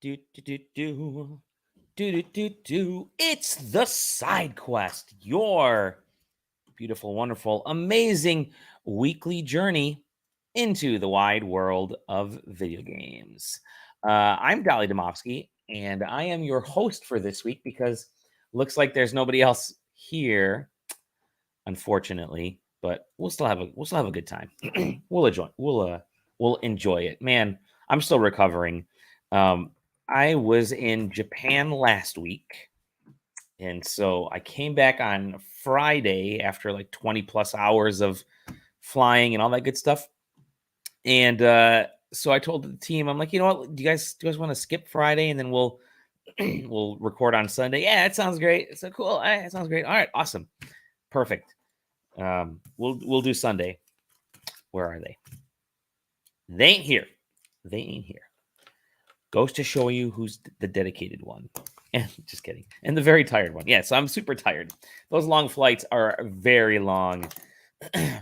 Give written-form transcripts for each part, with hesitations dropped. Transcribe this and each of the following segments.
Do do do do do. It's the SideQuest, your beautiful, wonderful, amazing weekly journey into the wide world of video games. I'm Dolly Domofsky, and I am your host for this week because looks like there's nobody else here, unfortunately. But we'll still have a good time. We'll enjoy it, man. I'm still recovering. Um, I was in Japan last week, and so I came back on Friday after like 20 plus hours of flying and all that good stuff. And so I told the team, I'm like, you know what? Do you guys want to skip Friday and then we'll we'll record on Sunday? Yeah, that sounds great. It's so cool. All right, that sounds great. All right, awesome, perfect. We'll do Sunday. Where are they? They ain't here. They ain't here. Goes to show you who's the dedicated one. And just kidding. And the very tired one. Yeah, so I'm super tired. Those long flights are very long,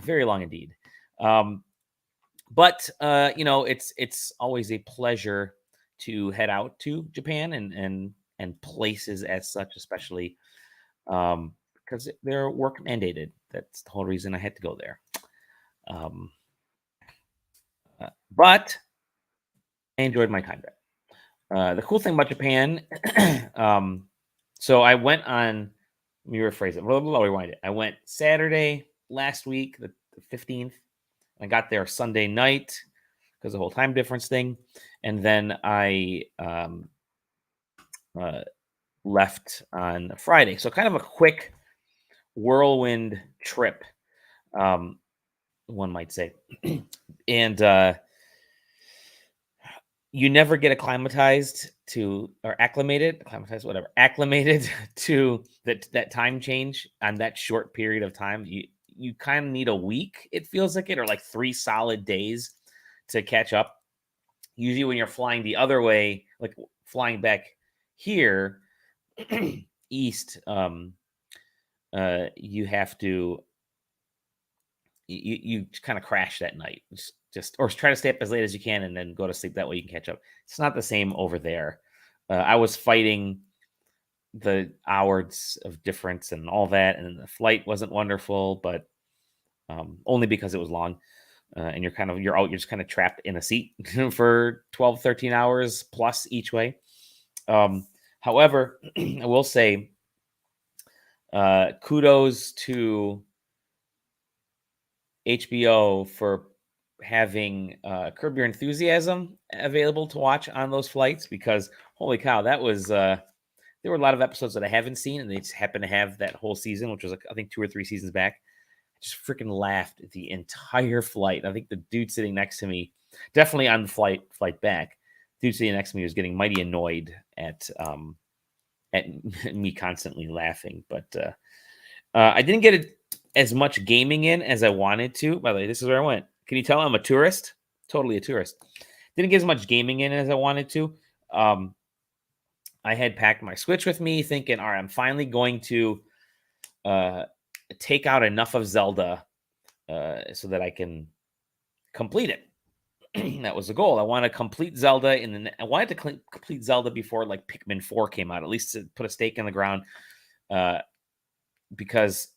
very long indeed. But it's always a pleasure to head out to Japan and places as such, especially because they're work mandated. That's the whole reason I had to go there. Um, but I enjoyed my time there. The cool thing about Japan, so I went on. Let me rephrase it. Rewind it. I went Saturday last week, the 15th. I got there Sunday night because the whole time difference thing, and then I left on Friday. So kind of a quick whirlwind trip, one might say, and you never get acclimatized to or acclimated, acclimated to that time change on that short period of time. You kind of need a week, it feels like it, or like 3 solid days to catch up. Usually when you're flying the other way, like flying back here east, you have to you kind of crash that night. Just or try to stay up as late as you can and then go to sleep. That way you can catch up. It's not the same over there. I was fighting the hours of difference and all that, and the flight wasn't wonderful, but only because it was long. And you're just kind of trapped in a seat for 12, 13 hours plus each way. However, I will say kudos to HBO for having Curb Your Enthusiasm available to watch on those flights, because holy cow, that was there were a lot of episodes that I haven't seen, and they just happened to have that whole season, which was like, I think 2 or 3 seasons back. I just freaking laughed the entire flight. I think the dude sitting next to me, definitely on the flight back, dude sitting next to me was getting mighty annoyed at me constantly laughing. But I didn't get as much gaming in as I wanted to. By the way, this is where I went. Can you tell I'm a tourist? Totally a tourist. Didn't get as much gaming in as I wanted to. I had packed my Switch with me, thinking, all right, I'm finally going to take out enough of Zelda so that I can complete it. That was the goal. I want to complete Zelda, and I wanted to complete Zelda before like Pikmin 4 came out, at least to put a stake in the ground, because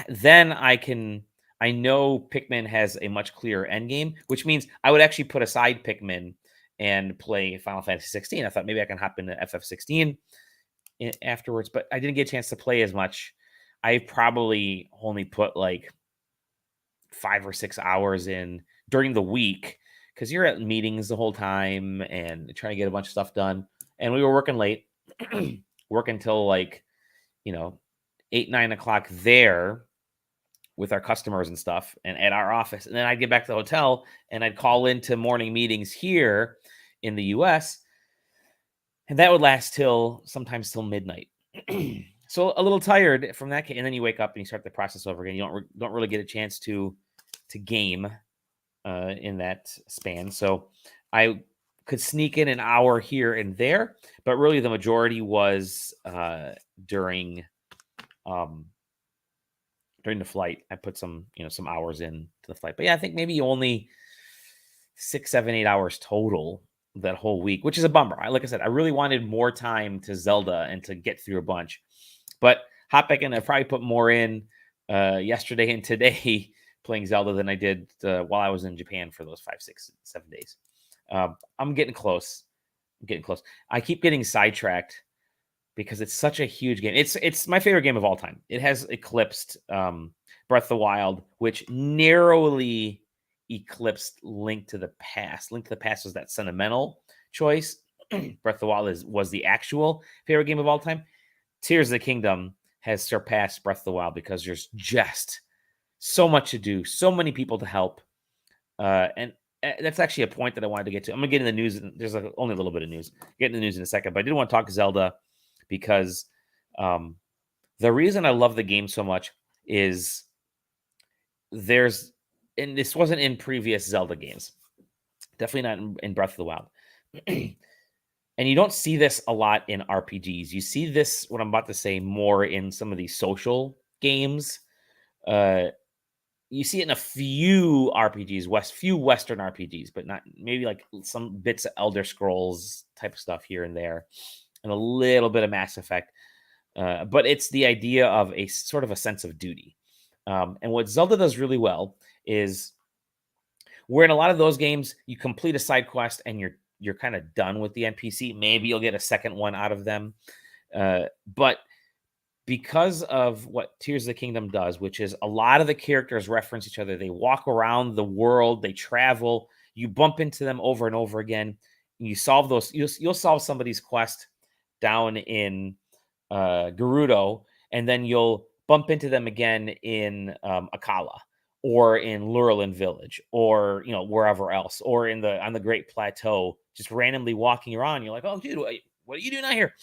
then I know Pikmin has a much clearer end game, which means I would actually put aside Pikmin and play Final Fantasy 16. I thought maybe I can hop into FF16 afterwards, but I didn't get a chance to play as much. I probably only put like 5 or 6 hours in during the week, because you're at meetings the whole time and trying to get a bunch of stuff done. And we were working late, working until like, 8, 9 o'clock there with our customers and stuff and at our office. And then I'd get back to the hotel and I'd call into morning meetings here in the US. And that would last sometimes till midnight. So a little tired from that. And then you wake up and you start the process over again. You don't really get a chance to game in that span. So I could sneak in an hour here and there, but really the majority was during the flight. I put some hours into the flight, but yeah, I think maybe only 6, 7, 8 hours total that whole week, which is a bummer. Like I said, I really wanted more time to Zelda and to get through a bunch. But hop back in. I probably put more in yesterday and today playing Zelda than I did while I was in Japan for those 5, 6, 7 days. I'm getting close. I keep getting sidetracked because it's such a huge game. It's my favorite game of all time. It has eclipsed Breath of the Wild, which narrowly eclipsed Link to the Past. Link to the Past was that sentimental choice. Breath of the Wild was the actual favorite game of all time. Tears of the Kingdom has surpassed Breath of the Wild because there's just so much to do, so many people to help, and that's actually a point that I wanted to get to. I'm gonna get in the news. There's only a little bit of news. Get in the news in a second, but I did want to talk Zelda because the reason I love the game so much is and this wasn't in previous Zelda games, definitely not in Breath of the Wild. And you don't see this a lot in RPGs. You see this, what I'm about to say, more in some of these social games. You see it in a few RPGs, few Western RPGs, but not maybe like some bits of Elder Scrolls type of stuff here and there, and a little bit of Mass Effect. But it's the idea of a sort of a sense of duty. And what Zelda does really well is, where in a lot of those games, you complete a side quest and you're kind of done with the NPC. Maybe you'll get a second one out of them. But because of what Tears of the Kingdom does, which is a lot of the characters reference each other. They walk around the world, they travel, you bump into them over and over again. You solve those, you'll solve somebody's quest down in Gerudo, and then you'll bump into them again in Akala, or in Lurelin Village, or wherever else, or on the Great Plateau, just randomly walking around. You're like, oh, dude, what are you doing out here?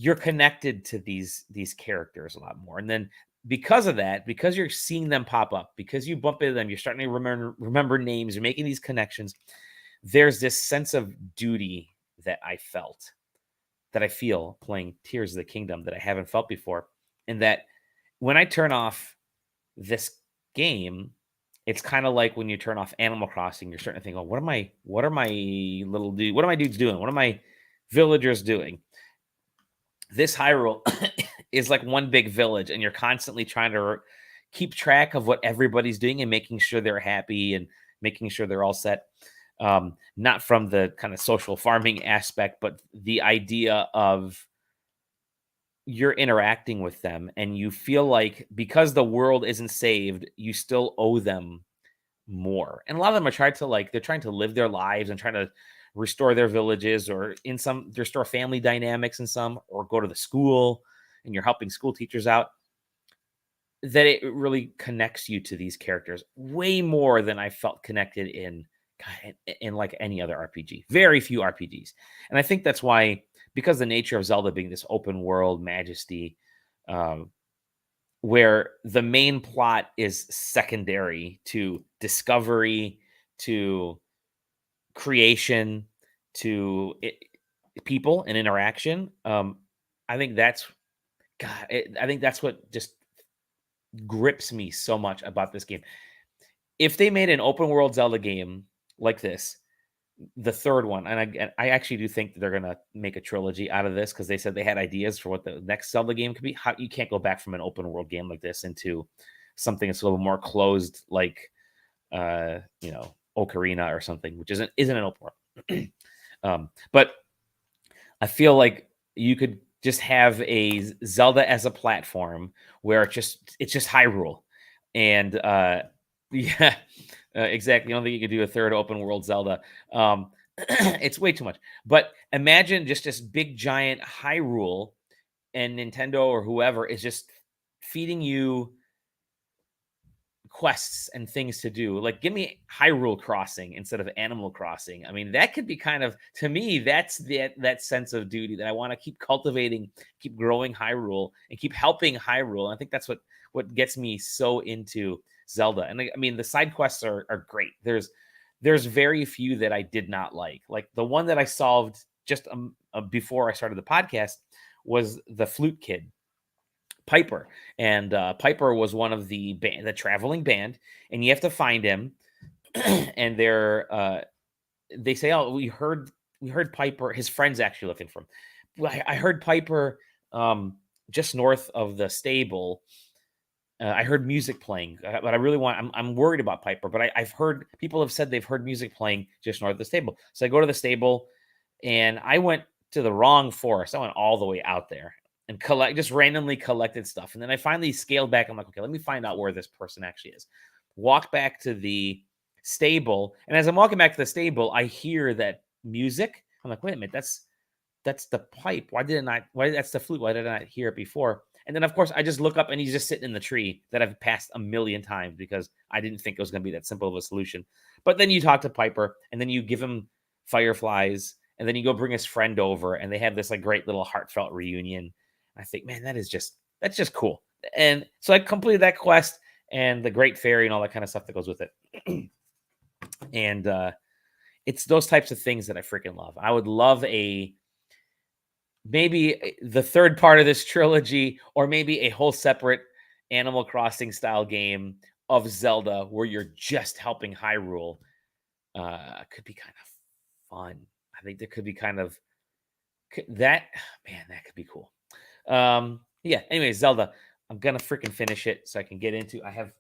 You're connected to these characters a lot more, and then because of that, because you're seeing them pop up, because you bump into them, you're starting to remember names, you're making these connections. There's this sense of duty that I feel playing Tears of the Kingdom that I haven't felt before, and that when I turn off this game, it's kind of like when you turn off Animal Crossing. You're starting to think, oh, what are my dudes doing? What are my villagers doing? This Hyrule is like one big village, and you're constantly trying to keep track of what everybody's doing and making sure they're happy and making sure they're all set. Not from the kind of social farming aspect, but the idea of you're interacting with them and you feel like because the world isn't saved, you still owe them more. And a lot of them are they're trying to live their lives and trying to restore their villages, or in some restore family dynamics in some, or go to the school and you're helping school teachers out. That it really connects you to these characters way more than I felt connected in like any other RPG. Very few RPGs. And I think that's why, because the nature of Zelda being this open world majesty, where the main plot is secondary to discovery, to creation, to people and interaction. I think that's what just grips me so much about this game. If they made an open world Zelda game like this, the third one, and I actually do think that they're gonna make a trilogy out of this, because they said they had ideas for what the next Zelda game could be. How you can't go back from an open world game like this into something that's a little more closed, like Ocarina or something, which isn't an open world. But I feel like you could just have a Zelda as a platform where it's just Hyrule, and yeah, exactly. I don't think you could do a third open world Zelda. It's way too much. But imagine just this big giant Hyrule, and Nintendo or whoever is just feeding you quests and things to do. Like, give me Hyrule Crossing instead of Animal Crossing. I mean, that could be kind of, to me, that's that sense of duty that I want to keep cultivating, keep growing Hyrule, and keep helping Hyrule. And I think that's what gets me so into Zelda. And I mean, the side quests are great. There's very few that I did not like. Like the one that I solved just before I started the podcast was the flute kid, Piper. And Piper was one of the traveling band, and you have to find him. And they say, "Oh, we heard Piper." His friends actually looking for him. Well, I heard Piper just north of the stable. I heard music playing, but I really want. I'm worried about Piper, but I've heard people have said they've heard music playing just north of the stable. So I go to the stable, and I went to the wrong forest. I went all the way out there and just randomly collected stuff, and then I finally scaled back. I'm like, okay, let me find out where this person actually is. Walk back to the stable, and as I'm walking back to the stable, I hear that music. I'm like, wait a minute, that's the pipe. Why didn't I? Why that's the flute? Why did I not hear it before? And then, of course, I just look up and he's just sitting in the tree that I've passed a million times because I didn't think it was going to be that simple of a solution. But then you talk to Piper and then you give him fireflies and then you go bring his friend over and they have this like great little heartfelt reunion. I think, man, that's just cool. And so I completed that quest and the Great Fairy and all that kind of stuff that goes with it. And it's those types of things that I freaking love. I would love maybe the third part of this trilogy, or maybe a whole separate Animal Crossing style game of Zelda where you're just helping Hyrule. Could be kind of fun. I think there could be kind of that. Man, that could be cool. Yeah. Anyway, Zelda. I'm gonna freaking finish it so I can get into. I have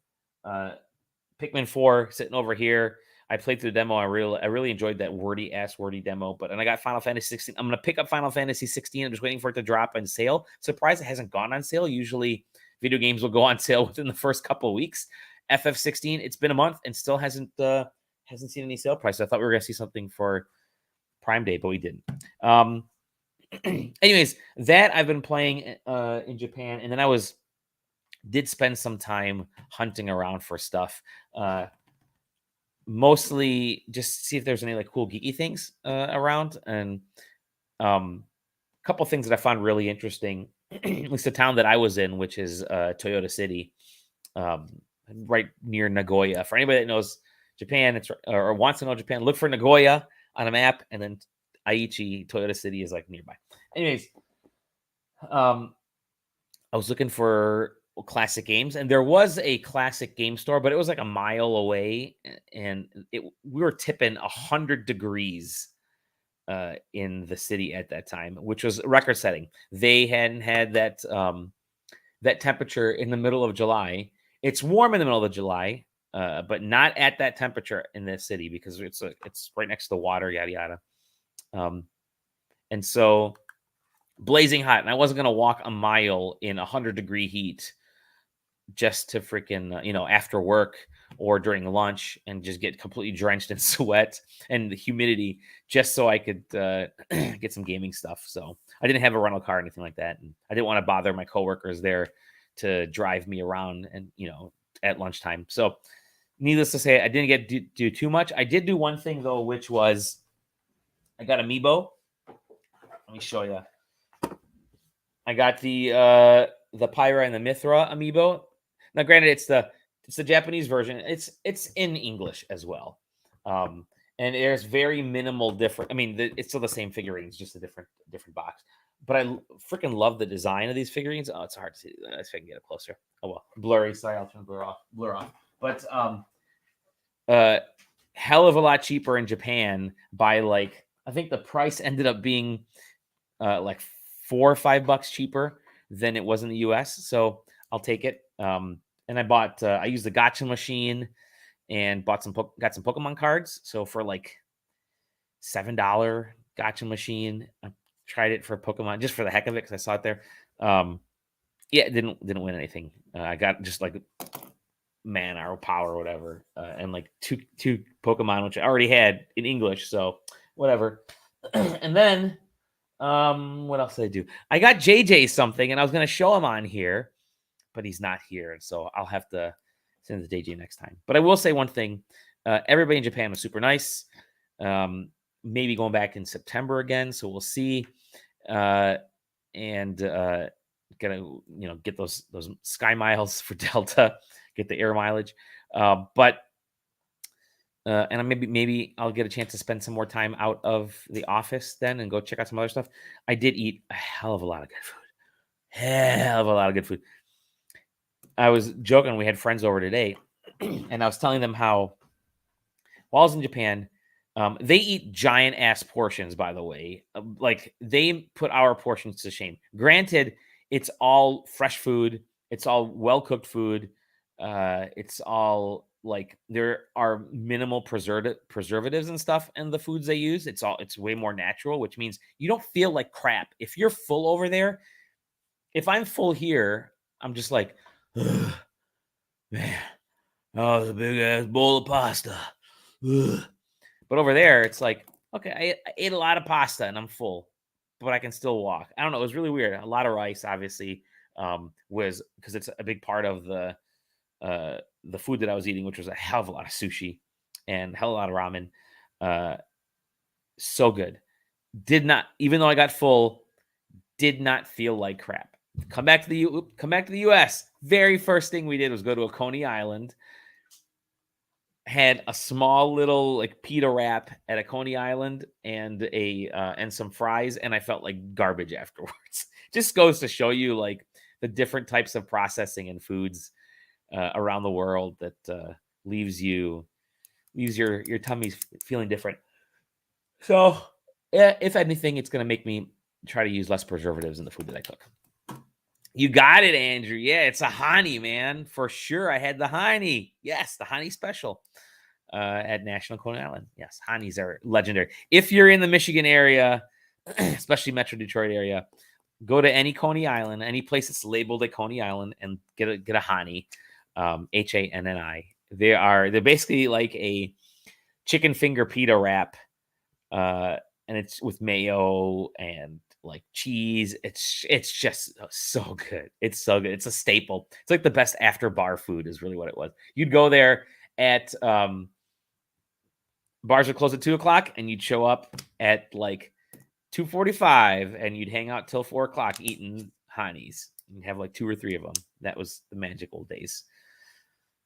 Pikmin 4 sitting over here. I played through the demo. I really enjoyed that wordy demo. And I got Final Fantasy 16. I'm gonna pick up Final Fantasy 16. I'm just waiting for it to drop on sale. Surprised it hasn't gone on sale. Usually, video games will go on sale within the first couple of weeks. FF16. It's been a month and still hasn't seen any sale price. I thought we were gonna see something for Prime Day, but we didn't. Anyways, that I've been playing in Japan, and then I did spend some time hunting around for stuff. Mostly just see if there's any like cool geeky things around, and a couple things that I found really interesting. At least the town that I was in, which is Toyota City, right near Nagoya. For anybody that knows Japan, or wants to know Japan, look for Nagoya on a map, and then Aichi, Toyota City is like nearby. Anyways, I was looking for classic games, and there was a classic game store, but it was like a mile away, and we were tipping 100 degrees in the city at that time, which was record setting. They hadn't had that temperature in the middle of July. It's warm in the middle of July, but not at that temperature in this city because it's right next to the water, yada yada. And so blazing hot, and I wasn't gonna walk a mile in 100-degree heat just to freaking after work or during lunch and just get completely drenched in sweat and the humidity just so I could get some gaming stuff. So I didn't have a rental car or anything like that, and I didn't want to bother my coworkers there to drive me around and at lunchtime. So needless to say, I didn't get do too much. I did do one thing though, which was I got Amiibo. Let me show you. I got the Pyra and the Mithra Amiibo. Now, granted, it's the Japanese version. It's in English as well, and there's very minimal difference. I mean, it's still the same figurines, just a different box. But I freaking love the design of these figurines. Oh, it's hard to see. Let's see if I can get it closer. Oh well, blurry. Sorry, I'll turn blur off. But hell of a lot cheaper in Japan by like I think the price ended up being like $4 or $5 cheaper than it was in the US. So I'll take it. And I bought, I used the gacha machine and got some Pokemon cards. So for like $7 gacha machine, I tried it for Pokemon just for the heck of it because I saw it there. Yeah, it didn't win anything. I got just like mana or power or whatever, and like two Pokemon which I already had in English. So whatever. And then what else did I do? I got JJ something, and I was going to show him on here, but he's not here, and so I'll have to send it to JJ next time. But I will say one thing: everybody in Japan was super nice. Maybe going back in September again, so we'll see. And gonna get those sky miles for Delta, get the air mileage. But and maybe I'll get a chance to spend some more time out of the office then and go check out some other stuff. I did eat a hell of a lot of good food. I was joking. We had friends over today, and I was telling them how while I was in Japan, They eat giant ass portions, by the way. Like they put our portions to shame. Granted, it's all fresh food. It's all well cooked food. It's all like there are minimal preservatives and stuff in the foods they use. It's way more natural, which means you don't feel like crap. If you're full over there, if I'm full here, I'm just like, "Ugh, man, oh, the big ass bowl of pasta. Ugh." But over there, it's like, okay, I ate a lot of pasta and I'm full, but I can still walk. I don't know. It was really weird. A lot of rice, obviously, was because it's a big part of the food that I was eating, which was a hell of a lot of sushi and hell of a lot of ramen. Uh, so good. Did not, even though I got full, did not feel like crap. Come back to the U.S. Very first thing we did was go to a Coney Island. Had a small little like pita wrap at a Coney Island and and some fries, and I felt like garbage afterwards. Just goes to show you like the different types of processing and foods around the world that leaves your tummy feeling different. So, if anything, it's going to make me try to use less preservatives in the food that I cook. You got it, Andrew. Yeah, it's a honey, man. For sure. I had the honey. Yes, the honey special at National Coney Island. Yes, honeys are legendary. If you're in the Michigan area, especially Metro Detroit area, go to any Coney Island, any place that's labeled a Coney Island, and get a honey, Hanni. They're basically like a chicken finger pita wrap, and it's with mayo and like cheese. It's just so good. It's so good. It's a staple. It's like the best after bar food is really what it was. You'd go there at bars would close at 2:00 and you'd show up at like 2:45 and you'd hang out till 4:00 eating honeys. You'd have like 2 or 3 of them. That was the magical days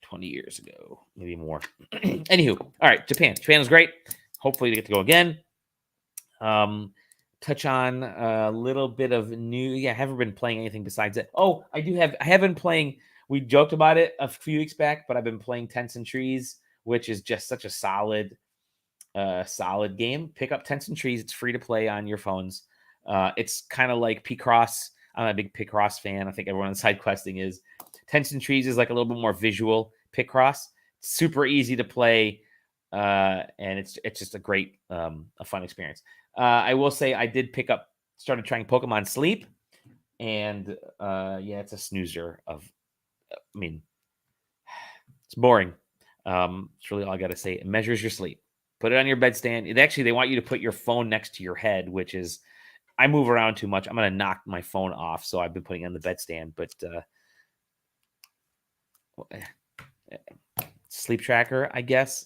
20 years ago, maybe more. Anywho, all right, Japan. Japan was great. Hopefully to get to go again. Touch on a little bit of new. Yeah, I haven't been playing anything besides it. Oh, I have been playing. We joked about it a few weeks back, but I've been playing Tents and Trees, which is just such a solid game. Pick up Tents and Trees. It's free to play on your phones. It's kind of like Picross. I'm a big Picross fan. I think everyone on SideQuesting is. Tents and Trees is like a little bit more visual Picross. Super easy to play, and it's just a great, a fun experience. I will say I did started trying Pokemon Sleep, and yeah, it's a snoozer of, I mean, it's boring. It's really all I got to say. It measures your sleep. Put it on your bedstand. They want you to put your phone next to your head, which is, I move around too much. I'm going to knock my phone off. So I've been putting it on the bedstand, but sleep tracker, I guess,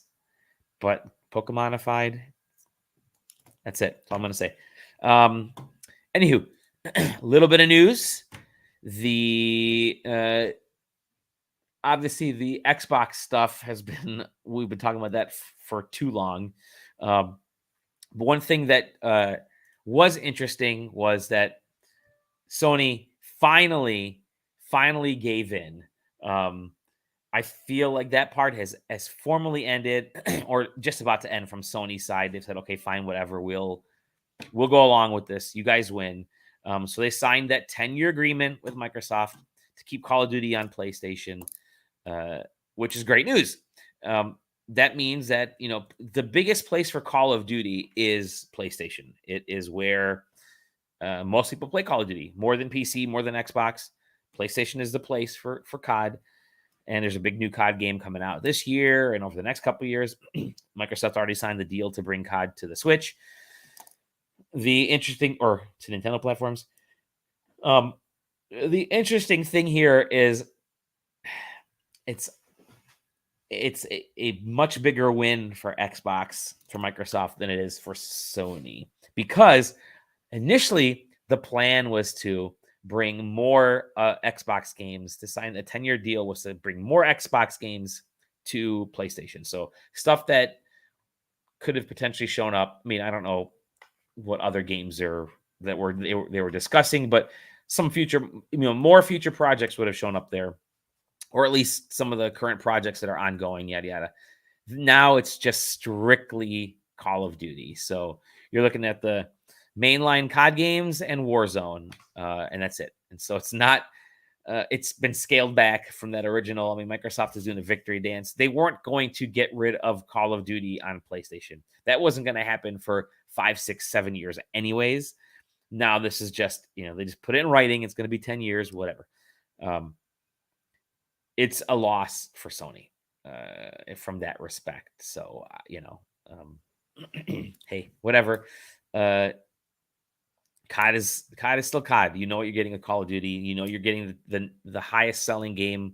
but Pokemonified. That's it. That's all I'm going to say. Anywho, a little bit of news. Obviously the Xbox stuff we've been talking about that for too long. But one thing that was interesting was that Sony finally gave in. I feel like that part has formally ended or just about to end from Sony's side. They've said, okay, fine, whatever. We'll go along with this. You guys win. So they signed that 10-year agreement with Microsoft to keep Call of Duty on PlayStation, which is great news. That means that, the biggest place for Call of Duty is PlayStation. It is where most people play Call of Duty, more than PC, more than Xbox. PlayStation is the place for COD. And there's a big new COD game coming out this year and over the next couple of years. Microsoft already signed the deal to bring COD to the Switch. Or to Nintendo platforms. The interesting thing here is it's a much bigger win for Xbox, for Microsoft, than it is for Sony. Because initially the plan was to bring more Xbox games. To sign a 10-year deal was to bring more Xbox games to PlayStation. So stuff that could have potentially shown up. I mean, I don't know what other games they were discussing, but some future, more future projects would have shown up there, or at least some of the current projects that are ongoing, yada yada. Now it's just strictly Call of Duty. So you're looking at the mainline COD games and Warzone, and that's it. And so it's not. It's been scaled back from that original. I mean, Microsoft is doing a victory dance. They weren't going to get rid of Call of Duty on PlayStation. That wasn't going to happen for 5, 6, 7 years, anyways. Now this is just, they just put it in writing. It's going to be 10 years, whatever. It's a loss for Sony from that respect. So, hey, whatever. COD is still COD. You know what you're getting a Call of Duty. You know you're getting the highest selling game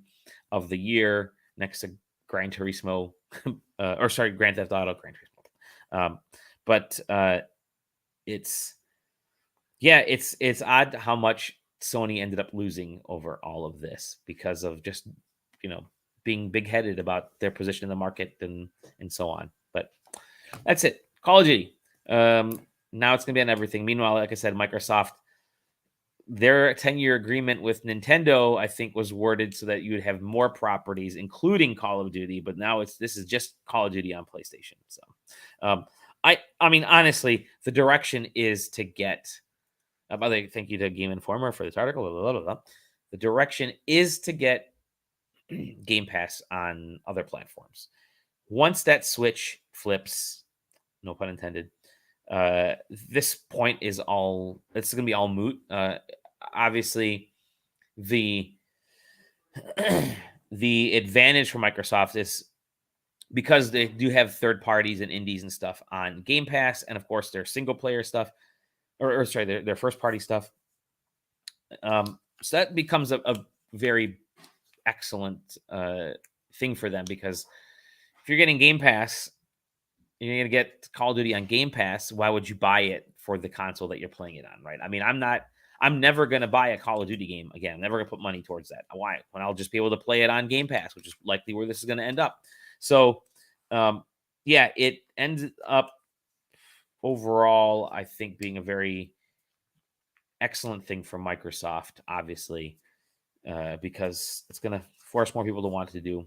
of the year next to Gran Turismo, Grand Theft Auto, Gran Turismo. But it's odd how much Sony ended up losing over all of this because of just being big-headed about their position in the market and so on. But that's it. Call of Duty. Now it's going to be on everything. Meanwhile, like I said, Microsoft, their 10-year agreement with Nintendo, I think, was worded so that you would have more properties, including Call of Duty. But now this is just Call of Duty on PlayStation. So, I mean, honestly, the direction is to get. By the way, thank you to Game Informer for this article. Blah, blah, blah, blah. The direction is to get Game Pass on other platforms. Once that switch flips, no pun intended. This point is it's going to be all moot. Obviously, the advantage for Microsoft is because they do have third parties and indies and stuff on Game Pass, and of course their single player stuff, their first party stuff. So that becomes a very excellent thing for them, because if you're getting Game Pass, you're going to get Call of Duty on Game Pass. Why would you buy it for the console that you're playing it on, right? I mean, I'm never going to buy a Call of Duty game again. I'm never going to put money towards that. Why? When I'll just be able to play it on Game Pass, which is likely where this is going to end up. So, it ends up overall, I think, being a very excellent thing for Microsoft, obviously, because it's going to force more people to want to do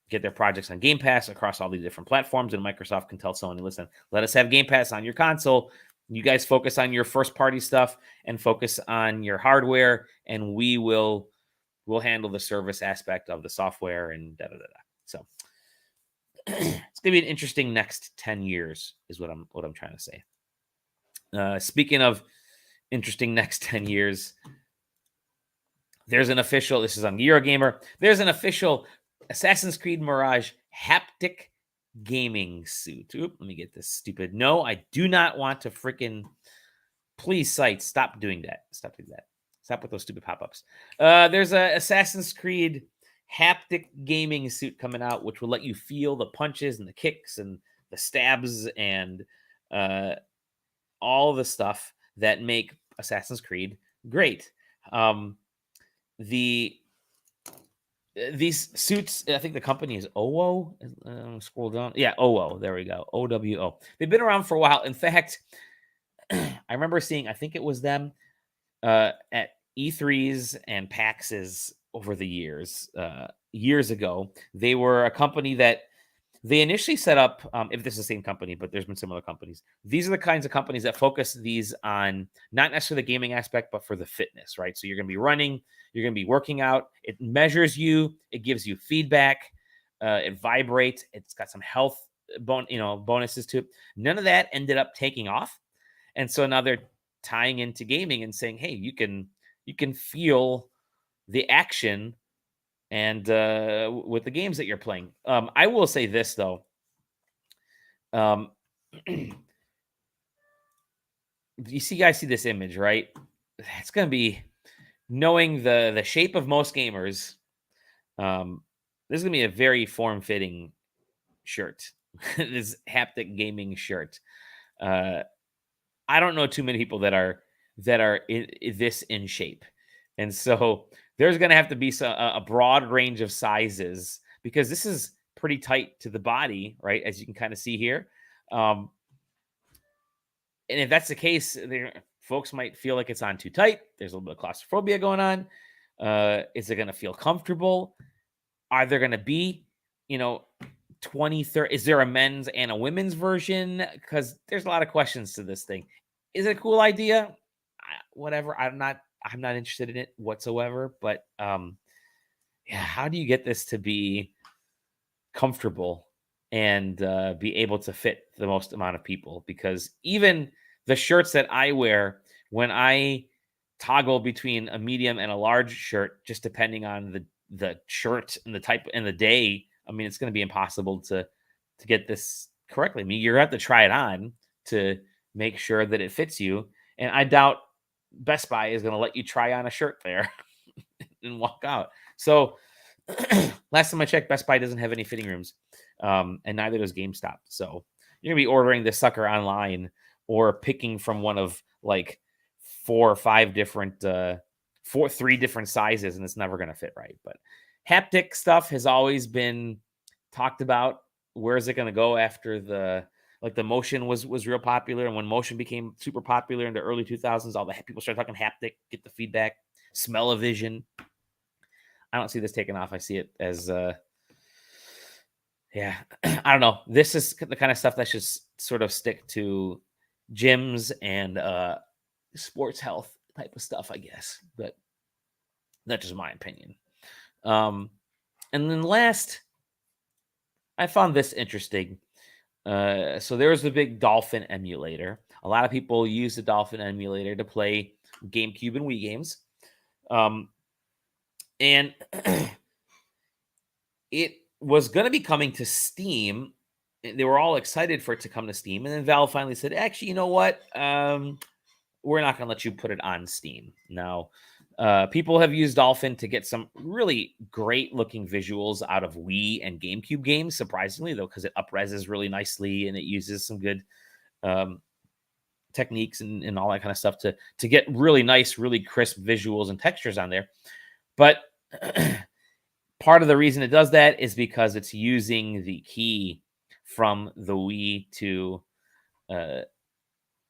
get their projects on Game Pass across all these different platforms, and Microsoft can tell Sony, listen, let us have Game Pass on your console. You guys focus on your first party stuff and focus on your hardware, and we'll handle the service aspect of the software and da da da da. So it's gonna be an interesting next 10 years, is what I'm trying to say. Speaking of interesting next 10 years, there's an official. This is on Eurogamer. There's an official Assassin's Creed Mirage haptic gaming suit. Oop, let me get this stupid. No, I do not want to freaking. Please, site, stop doing that. Stop doing that. Stop with those stupid pop-ups. There's a Assassin's Creed haptic gaming suit coming out, which will let you feel the punches and the kicks and the stabs and all the stuff that make Assassin's Creed great. These suits, I think the company is OWO. Scroll down. Yeah, OWO. There we go. OWO. They've been around for a while. In fact, I remember seeing, I think it was them at E3s and PAXs over the years. Years ago, they were a company that they initially set up, if this is the same company, but there's been similar companies. These are the kinds of companies that focus these on not necessarily the gaming aspect, but for the fitness, right? So you're going to be running, you're going to be working out. It measures you. It gives you feedback. It vibrates. It's got some health bonuses to it. None of that ended up taking off. And so now they're tying into gaming and saying, hey, you can feel the action and with the games that you're playing. I will say this, though. You guys see this image, right? It's going to be, knowing the shape of most gamers, this is going to be a very form-fitting shirt. This haptic gaming shirt. I don't know too many people that are this in shape. And so there's going to have to be a broad range of sizes, because this is pretty tight to the body, right? As you can kind of see here. And if that's the case, folks might feel like it's on too tight. There's a little bit of claustrophobia going on. Is it going to feel comfortable? Are there going to be, 20, 30. Is there a men's and a women's version? Because there's a lot of questions to this thing. Is it a cool idea? Whatever. I'm not interested in it whatsoever. But yeah, how do you get this to be comfortable and be able to fit the most amount of people? Because even the shirts that I wear, when I toggle between a medium and a large shirt, just depending on the shirt and the type and the day, I mean, it's going to be impossible to get this correctly. I mean, you're going to have to try it on to make sure that it fits you. And I doubt Best Buy is going to let you try on a shirt there and walk out. So last time I checked, Best Buy doesn't have any fitting rooms, and neither does GameStop. So you're gonna be ordering this sucker online or picking from one of like 4 or 5 different, 3 different sizes, and it's never gonna fit right. But haptic stuff has always been talked about. Where is it gonna go after the motion was real popular, and when motion became super popular in the early 2000s, all the people started talking haptic, get the feedback, smell-o-vision. I don't see this taking off. I see it as, yeah, I don't know. This is the kind of stuff that should sort of stick to gyms and sports health type of stuff, I guess. But that's just my opinion. And then last, I found this interesting. So there was the big Dolphin emulator. A lot of people use the Dolphin emulator to play GameCube and Wii games. And it was going to be coming to Steam. They were all excited for it to come to Steam. And then Valve finally said, actually, you know what? We're not going to let you put it on Steam. Now, people have used Dolphin to get some really great looking visuals out of Wii and GameCube games, surprisingly, though, because it up-reses really nicely and it uses some good techniques and all that kind of stuff to get really nice, really crisp visuals and textures on there. But part of the reason it does that is because it's using the key from the Wii to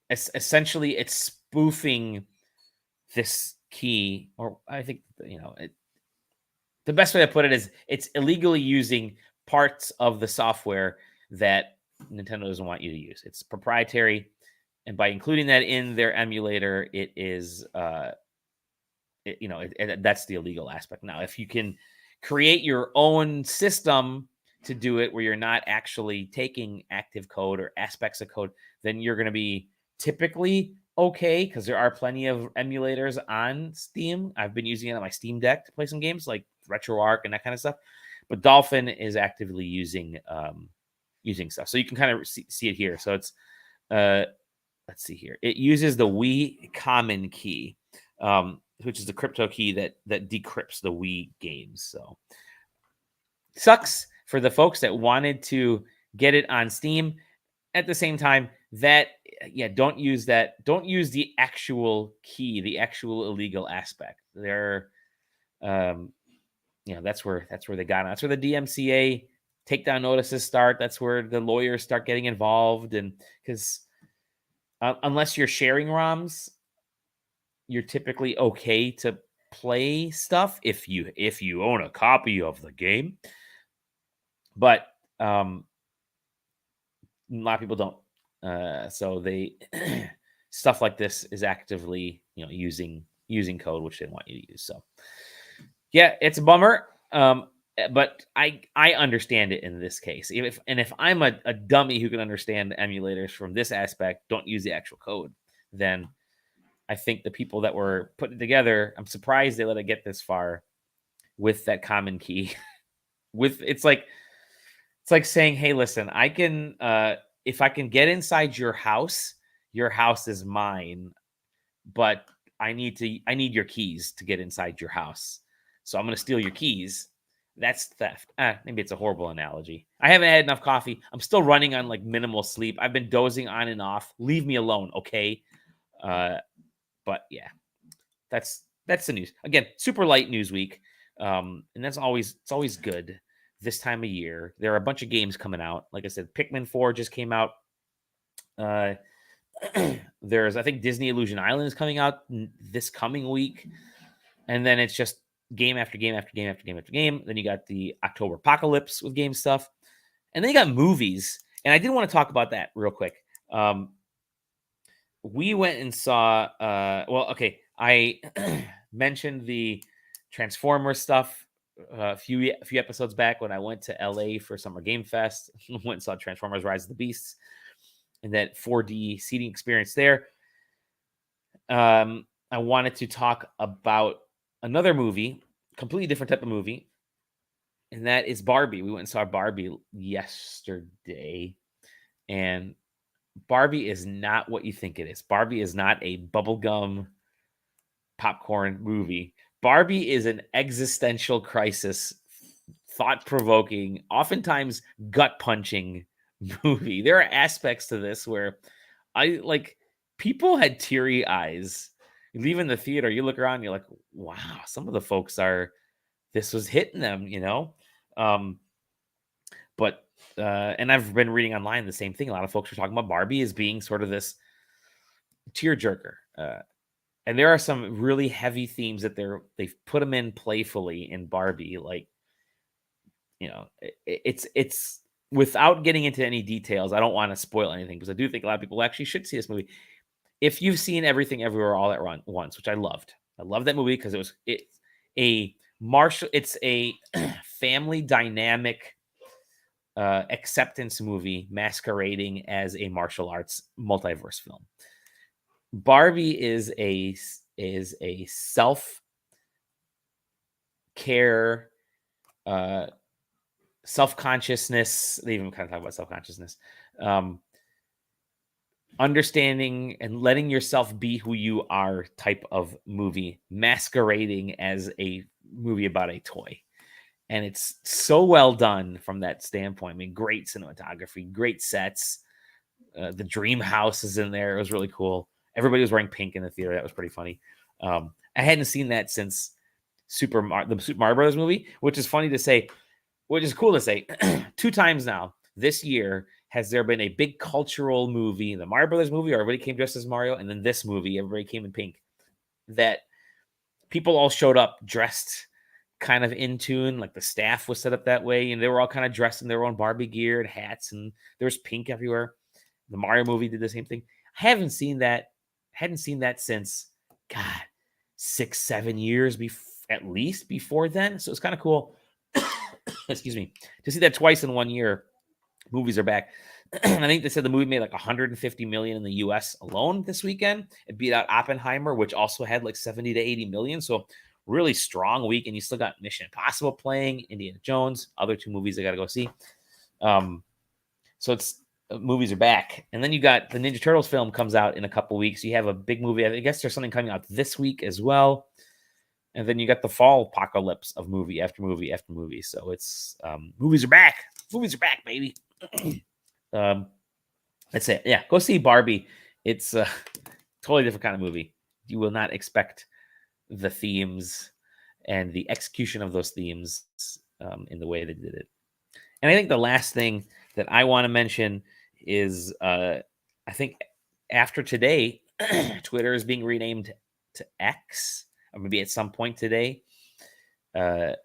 essentially it's spoofing this key, or I think, the best way to put it is it's illegally using parts of the software that Nintendo doesn't want you to use. It's proprietary, and by including that in their emulator, it is that's the illegal aspect. Now, if you can create your own system to do it where you're not actually taking active code or aspects of code, then you're going to be typically okay, because there are plenty of emulators on Steam. I've been using it on my Steam Deck to play some games like RetroArch and that kind of stuff. But Dolphin is actively using stuff. So you can kind of see it here. So it's, let's see here. It uses the Wii common key, which is the crypto key that decrypts the Wii games. So sucks for the folks that wanted to get it on Steam. At the same time, don't use that. Don't use the actual key, the actual illegal aspect. They're, that's where they got it. That's where the DMCA takedown notices start. That's where the lawyers start getting involved, and because unless you're sharing ROMs, you're typically okay to play stuff if you own a copy of the game. But a lot of people don't. So they stuff like this is actively using code which they want you to use. So yeah, it's a bummer. But I understand it in this case. If I'm a dummy who can understand emulators from this aspect, don't use the actual code, then I think the people that were putting it together, I'm surprised they let it get this far with that common key. It's like saying, hey, listen, I can if I can get inside your house is mine, but I need your keys to get inside your house. So I'm going to steal your keys. That's theft. Maybe it's a horrible analogy. I haven't had enough coffee. I'm still running on like minimal sleep. I've been dozing on and off. Leave me alone, okay? But yeah, that's the news. Again, super light news week, and it's always good this time of year. There are a bunch of games coming out. Like I said, Pikmin 4 just came out. There's, I think, Disney Illusion Island is coming out this coming week, and then it's just game after game after game after game after game. Then you got the October Apocalypse with game stuff, And then you got movies, and I did want to talk about that real quick. We went and saw. Okay, I mentioned the Transformers stuff a few episodes back when I went to LA for Summer Game Fest. Went and saw Transformers: Rise of the Beasts, and that 4D seating experience there. I wanted to talk about another movie, completely different type of movie, and that is Barbie. We went and saw Barbie yesterday, and Barbie is not what you think it is. Barbie is not a bubblegum popcorn movie. Barbie is an existential crisis, thought-provoking, oftentimes gut-punching movie. There are aspects to this where people had teary eyes. You leave in the theater, you look around, you're like, wow, some of the folks this was hitting them, and I've been reading online the same thing. A lot of folks are talking about Barbie as being sort of this tearjerker. And there are some really heavy themes that they've put them in playfully in Barbie. Like, it's without getting into any details. I don't want to spoil anything because I do think a lot of people actually should see this movie. If you've seen Everything Everywhere All at Once, which I loved that movie because it's a family dynamic acceptance movie masquerading as a martial arts multiverse film. Barbie is a self-care, self-consciousness. They even kind of talk about self-consciousness, understanding and letting yourself be who you are type of movie, masquerading as a movie about a toy. And it's so well done from that standpoint. I mean, great cinematography, great sets. The dream house is in there. It was really cool. Everybody was wearing pink in the theater. That was pretty funny. I hadn't seen that since the Super Mario Brothers movie, which is funny to say, which is cool to say. 2 times now this year has there been a big cultural movie, the Mario Brothers movie, or everybody came dressed as Mario, and then this movie, everybody came in pink, that people all showed up dressed kind of in tune, like the staff was set up that way, and they were all kind of dressed in their own Barbie gear and hats, and there was pink everywhere. The Mario movie did the same thing. I hadn't seen that since, God, 6-7 years at least before then. So it's kind of cool. Excuse me, to see that twice in 1 year. Movies are back. I think they said the movie made like 150 million in the US alone this weekend. It beat out Oppenheimer, which also had like 70 to 80 million. So really strong week. And you still got Mission Impossible playing, Indiana Jones, other 2 movies I got to go see. So it's movies are back. And then you got the Ninja Turtles film comes out in a couple weeks. You have a big movie. I guess there's something coming out this week as well. And then you got the fall apocalypse of movie after movie after movie. So it's movies are back. Movies are back, baby. That's it. Yeah, go see Barbie. It's a totally different kind of movie. You will not expect the themes and the execution of those themes in the way they did it. And I think the last thing that I want to mention is I think after today, Twitter is being renamed to X, or maybe at some point today. So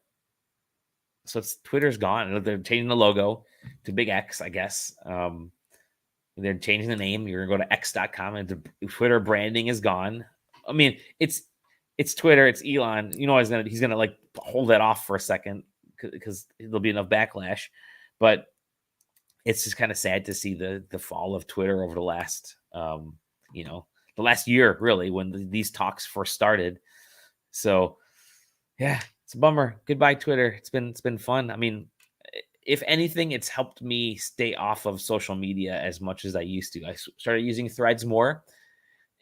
Twitter's gone. They're changing the logo to big X, I guess. They're changing the name. You're going to go to x.com, and the Twitter branding is gone. I mean, it's Twitter. It's Elon. You know, he's gonna like hold that off for a second because there'll be enough backlash. But it's just kind of sad to see the fall of Twitter over the last the last year, really, when these talks first started. So yeah, it's a bummer. Goodbye, Twitter. It's been fun. I mean, if anything, it's helped me stay off of social media as much as I used to. I started using Threads more,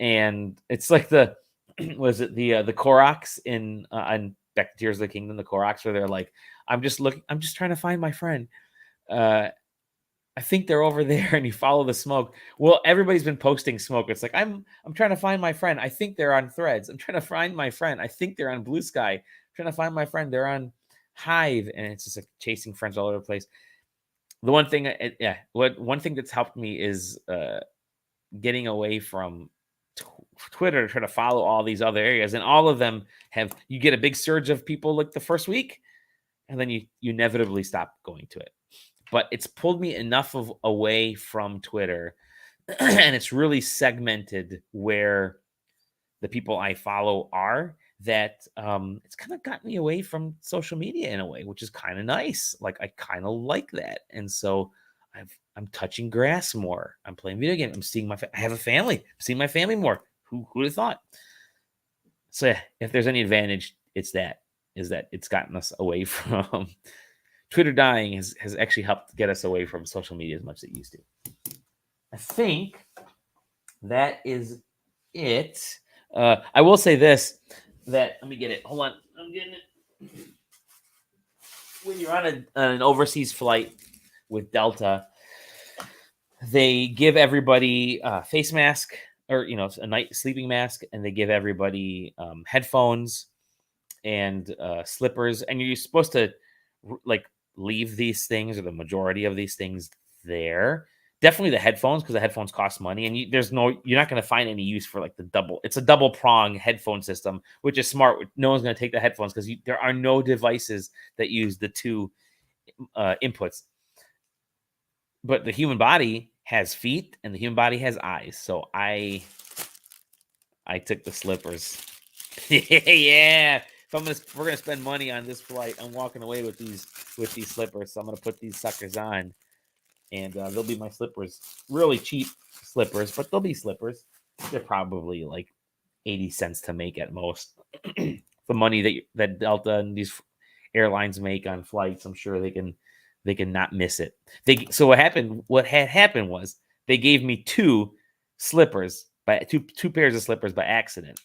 and it's like the Koroks in on Back to Tears of the Kingdom, the Koroks, where they're like, I'm just trying to find my friend. I think they're over there, and you follow the smoke. Well, everybody's been posting smoke. It's like, I'm trying to find my friend. I think they're on Threads. I'm trying to find my friend. I think they're on Blue Sky. I'm trying to find my friend. They're on Hive, and it's just like chasing friends all over the place. The one thing, one thing that's helped me is getting away from Twitter to try to follow all these other areas, and all of them you get a big surge of people like the first week, and then you inevitably stop going to it. but it's pulled me enough away from Twitter, and it's really segmented where the people I follow are, that it's kind of gotten me away from social media in a way, which is kind of nice. Like, I kind of like that. And so I'm touching grass more. I'm playing video games. I'm seeing I have a family. I'm seeing my family more. Who would have thought? So yeah, if there's any advantage, is that it's gotten us away from Twitter. Dying has actually helped get us away from social media as much as it used to. I think that is it. I will say this, that let me get it. Hold on. I'm getting it. When you're on an overseas flight with Delta, they give everybody a face mask, or a night sleeping mask, and they give everybody headphones and slippers, and you're supposed to like leave these things, or the majority of these things, there. Definitely the headphones, because the headphones cost money, and you're not going to find any use for like it's a double prong headphone system, which is smart. No one's going to take the headphones, because there are no devices that use the two inputs. But the human body has feet, and the human body has eyes. So I took the slippers. Yeah. If we're gonna spend money on this flight, I'm walking away with these slippers. So I'm gonna put these suckers on, and they'll be my slippers. Really cheap slippers, but they'll be slippers. They're probably like 80 cents to make at most. The money that Delta and these airlines make on flights, I'm sure they can not miss it. So what had happened was they gave me two pairs of slippers by accident,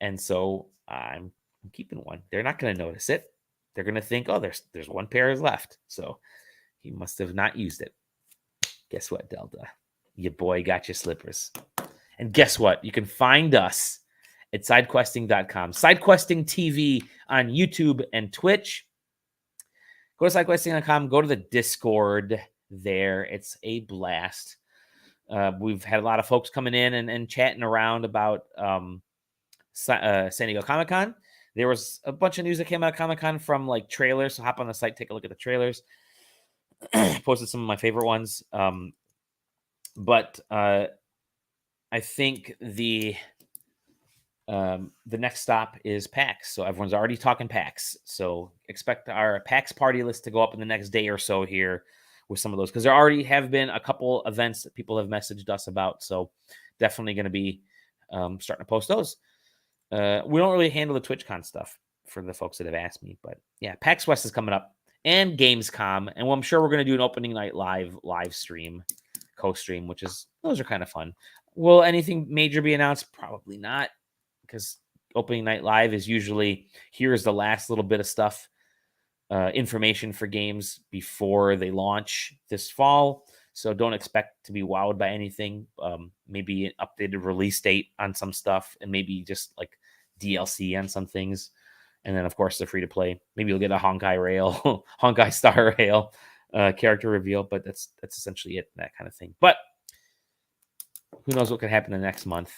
and so I'm keeping one. They're not going to notice it. They're going to think, oh, there's one pair left, so he must have not used it. Guess what, Delta? Your boy got your slippers. And guess what? You can find us at sidequesting.com. SideQuesting TV on YouTube and Twitch. Go to sidequesting.com. Go to the Discord there. It's a blast. We've had a lot of folks coming in and chatting around about San Diego Comic-Con. There was a bunch of news that came out of Comic-Con from like trailers. So hop on the site, take a look at the trailers. Posted some of my favorite ones. But I think the next stop is PAX. So everyone's already talking PAX. So expect our PAX party list to go up in the next day or so here with some of those, because there already have been a couple events that people have messaged us about. So definitely going to be starting to post those. We don't really handle the TwitchCon stuff for the folks that have asked me, but yeah, PAX West is coming up, and Gamescom, and I'm sure we're going to do an opening night live stream, co-stream, those are kind of fun. Will anything major be announced? Probably not, because opening night live is usually, here's the last little bit of stuff, information for games before they launch this fall. So don't expect to be wowed by anything. Maybe an updated release date on some stuff, and maybe just like DLC on some things. And then, of course, the free to play. Maybe you'll get a Honkai Star Rail character reveal, but that's essentially it, that kind of thing. But who knows what could happen in the next month?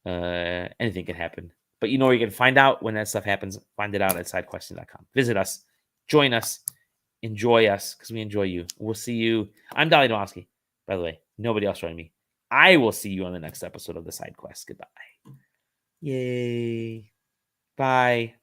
Anything can happen. But you can find out when that stuff happens. Find it out at sidequesting.com. Visit us, join us, enjoy us, because we enjoy you. We'll see you. I'm Dolly Domowski, by the way. Nobody else joined me. I will see you on the next episode of the SideQuest. Goodbye. Yay. Bye.